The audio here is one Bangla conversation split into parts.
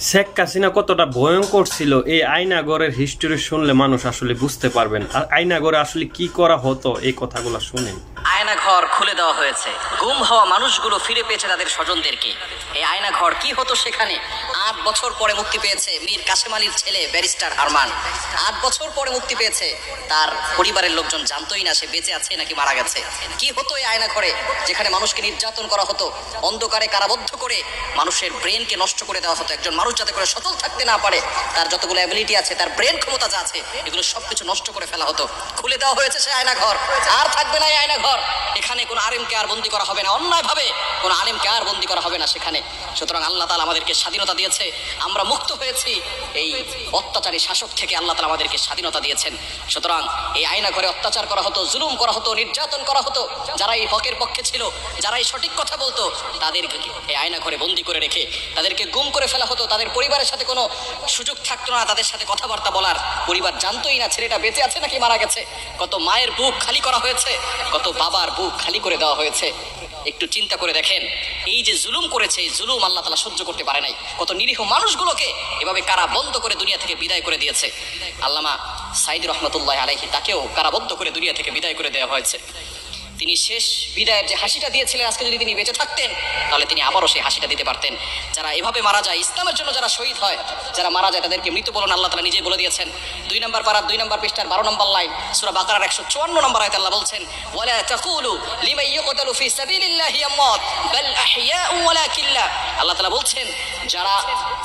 শেখ হাসিনা কতটা ভয়ঙ্কর ছিল এই আয়নাগরের হিস্টোরি শুনলে মানুষ আসলে বুঝতে পারবেন। আর আয়নাগরে আসলে কি করা হতো এই কথাগুলো শুনেন। আয়নাঘর খুলে দেওয়া হয়েছে, গুম হওয়া মানুষগুলো ফিরে পেয়েছে তাদের স্বজনদেরকে। এই আয়নাঘর কি হতো সেখানে? ৮ বছর পরে মুক্তি পেয়েছে মীর কাসেম আলীর ছেলে ব্যারিস্টার আরমান। ৮ বছর পরে মুক্তি পেয়েছে, তার পরিবারের লোকজন জানতোই না সে বেঁচে আছে নাকি মারা গেছে। কি হতো এই আয়নাঘরে? যেখানে মানুষকে নির্যাতন করা হতো, অন্ধকারে কারাবদ্ধ করে মানুষের ব্রেনকে নষ্ট করে দেওয়া হতো। একজন মানুষ যাতে করে সচল থাকতে না পারে, তার যতগুলো অ্যাবিলিটি আছে, তার ব্রেন ক্ষমতা যা আছে, এগুলো সবকিছু নষ্ট করে ফেলা হতো। খুলে দেওয়া হয়েছে সে আয়নাঘর, আর থাকবে না এই আয়নাঘর। এখানে কোনো আলেমকে আর বন্দী করা হবে না, অন্যায়ভাবে কোনো আলেমকে আর বন্দী করা হবে না সেখানে। সুতরাং আল্লাহ তাআলা আমাদেরকে স্বাধীনতা দিয়েছে, আমরা মুক্ত হয়েছি এই অত্যাচারী শাসক থেকে। আল্লাহ তাআলা আমাদেরকে স্বাধীনতা দিয়েছেন। সুতরাং এই আয়নাঘরে অত্যাচার করা হতো, জুলুম করা হতো, নির্যাতন করা হতো। যারা এই হকের পক্ষে ছিল, যারা এই সঠিক কথা বলতো, তাদেরকে এই আয়নাঘরে বন্দী করে রেখে তাদেরকে গুম করে ফেলা হতো। তাদের পরিবারের সাথে কোনো সুযোগ থাকতো না তাদের সাথে কথাবার্তা বলার। পরিবার জানতোই না ছেলেটা বেঁচে আছে নাকি মারা গেছে। কত মায়ের বুক খালি করা হয়েছে, কত বাবার বুক খালি করে দেওয়া হয়েছে। একটু চিন্তা করে দেখেন, এই যে জুলুম করেছে, এই জুলুম আল্লাহ তাআলা সহ্য করতে পারে নাই। কত নিরীহ মানুষগুলোকে এভাবে কারা বন্ধ করে দুনিয়া থেকে বিদায় করে দিয়েছে। আল্লামা সাঈদী রহমতুল্লাহ আলাইহি, তাকেও কারাবদ্ধ করে দুনিয়া থেকে বিদায় করে দেওয়া হয়েছে। তিনি শেষ বিদায়ের যে হাসিটা দিয়েছিলেন, আজকে যদি তিনি বেঁচে থাকতেন তাহলে তিনি আবারও সেই হাসিটা দিতে পারতেন। যারা এভাবে মারা যায়, ইসলামের জন্য যারা শহীদ হয়, যারা মারা যায়, তাদেরকে মৃত বলুন আল্লাহ তাআলা নিজেই বলে দিয়েছেন। 2 নম্বর পারার 2 নম্বর পৃষ্ঠার 12 নম্বর লাইন, সূরা বাকারার 154 নম্বর আয়াতে আল্লাহ বলছেন, ওয়ালা তাকুলু লিমান ইউকতালু ফি সাবিলিল্লাহি আমওয়াত বাল আহইয়াউ ওয়ালাকিন লা। আল্লাহ তাআলা বলছেন, যারা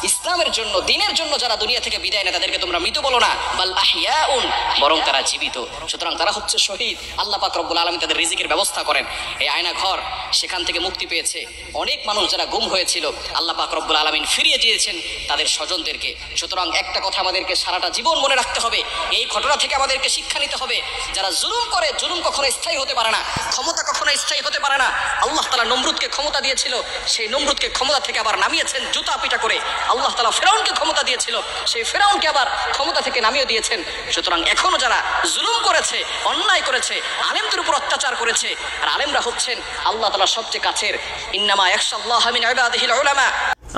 ইসলামের জন্য, দ্বীনের জন্য যারা দুনিয়া থেকে বিদায় নেয়, তাদেরকে তোমরা মৃত বলো না, বাল আহইয়াউন, বরং তারা জীবিত। সুতরাং তারা হচ্ছে শহীদ। আল্লাহ পাক রব্বুল আলামিন তাদের রিজিকের ব্যবস্থা করেন। এই আয়না ঘর, সেখান থেকে মুক্তি পেয়েছে অনেক মানুষ যারা গুম হয়েছিল। আল্লাহ পাক রব্বুল আলামিন ফিরিয়ে দিয়েছেন তাদের স্বজনদেরকে। সুতরাং একটা কথা আমাদেরকে সারাটা জীবন মনে রাখতে হবে, এই ঘটনা থেকে আমাদেরকে শিক্ষা নিতে হবে। যারা জুলুম করে, জুলুম কখনো স্থায়ী হতে পারে না, ক্ষমতা কখনো স্থায়ী হতে পারে না। আল্লাহ তাআলা নমরুদকে ক্ষমতা দিয়েছিল, সেই নমরুদকে ক্ষমতা থেকে আবার নামিয়েছেন জুতা পিটা করে। আল্লাহ তাআলা ফেরাউনকে ক্ষমতা দিয়েছিল, সেই ফেরাউনকে আবার ক্ষমতা থেকে নামিয়ে দিয়েছেন। সুতরাং এখনো যারা জুলুম করেছে, অন্যায় করেছে, আলেমদের উপর অত্যাচার করেছে, আর আলেমরা হচ্ছেন আল্লাহ তাআলার সবচেয়ে কাছের, ইন্নামা ইয়াখশাল্লাহ মিন ইবাদিহিল উলামা।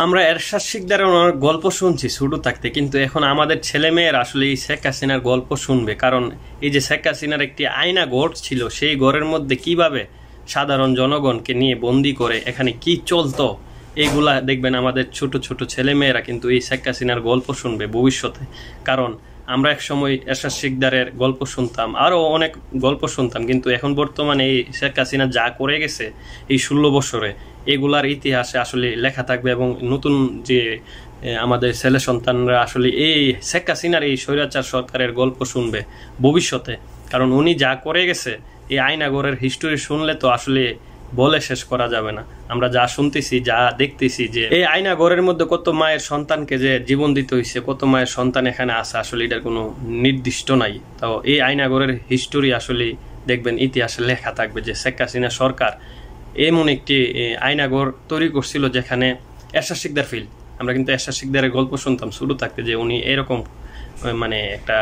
আমরা এরশাদ শিকদারের অনেক গল্প শুনছি ছোট থাকতে, কিন্তু এখন আমাদের ছেলেমেয়েরা আসলে এই শেখ হাসিনার গল্প শুনবে। কারণ এই যে শেখ হাসিনার একটি আয়না ঘর ছিল, সেই ঘরের মধ্যে কিভাবে সাধারণ জনগণকে নিয়ে বন্দি করে এখানে কি চলতো, এইগুলা দেখবেন আমাদের ছোট ছোট ছেলেমেয়েরা কিন্তু এই শেখ হাসিনার গল্প শুনবে ভবিষ্যতে। কারণ আমরা এক সময় এরশাদ শিকদারের গল্প শুনতাম, আরও অনেক গল্প শুনতাম, কিন্তু এখন বর্তমানে এই শেখ হাসিনা যা করে গেছে এই 16 বছরে, এগুলার ইতিহাসে আসলে লেখা থাকবে। এবং নতুন যে আমাদের ছেলে সন্তানরা আসলে এই শেখ হাসিনার এই স্বৈরাচার সরকারের গল্প শুনবে ভবিষ্যতে। কারণ উনি যা করে গেছে, এই আয়নাগরের হিস্টোরি শুনলে তো আসলে বলে শেষ করা যাবে না। আমরা যা শুনতেছি, যা দেখতেছি, যে এই আয়নাগরের মধ্যে কত মায়ের সন্তানকে যে জীবন দিতে হয়েছে, কত মায়ের সন্তান এখানে আছে, আসলে এটার কোনো নির্দিষ্ট নাই। তো এই আয়নাগরের হিস্টোরি আসলে দেখবেন ইতিহাসে লেখা থাকবে যে শেখ হাসিনা সরকার এমন একটি আয়নাগর তৈরি করছিল যেখানে এরশাদ শিকদার ফিল। আমরা কিন্তু এরশাদ শিকদারের গল্প শুনতাম শুরু থাকতে, যে উনি এরকম মানে একটা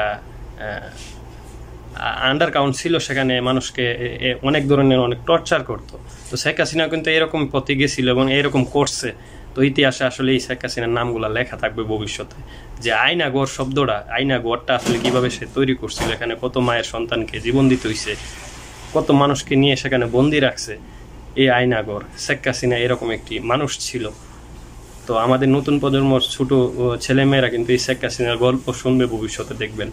আন্ডারগ্রাউন্ড ছিল, সেখানে মানুষকে অনেক ধরনের অনেক টর্চার করতো। তো শেখ হাসিনা কিন্তু এরকম পথে গেছিল এবং এরকম করছে। তো ইতিহাসে আসলে এই শেখ হাসিনার নামগুলা লেখা থাকবে ভবিষ্যতে, যে আয়নাগর শব্দটা, আয়নাগরটা আসলে কিভাবে সে তৈরি করছিল, এখানে কত মায়ের সন্তানকে জীবন দিতে হয়েছে, কত মানুষকে নিয়ে সেখানে বন্দি রাখছে এই আয়নাগর। শেখ হাসিনা এরকম একটি মানুষ ছিল। তো আমাদের নতুন প্রজন্মর ছোট ছেলেমেয়েরা কিন্তু এই শেখ হাসিনার গল্প শুনবে ভবিষ্যতে, দেখবেন।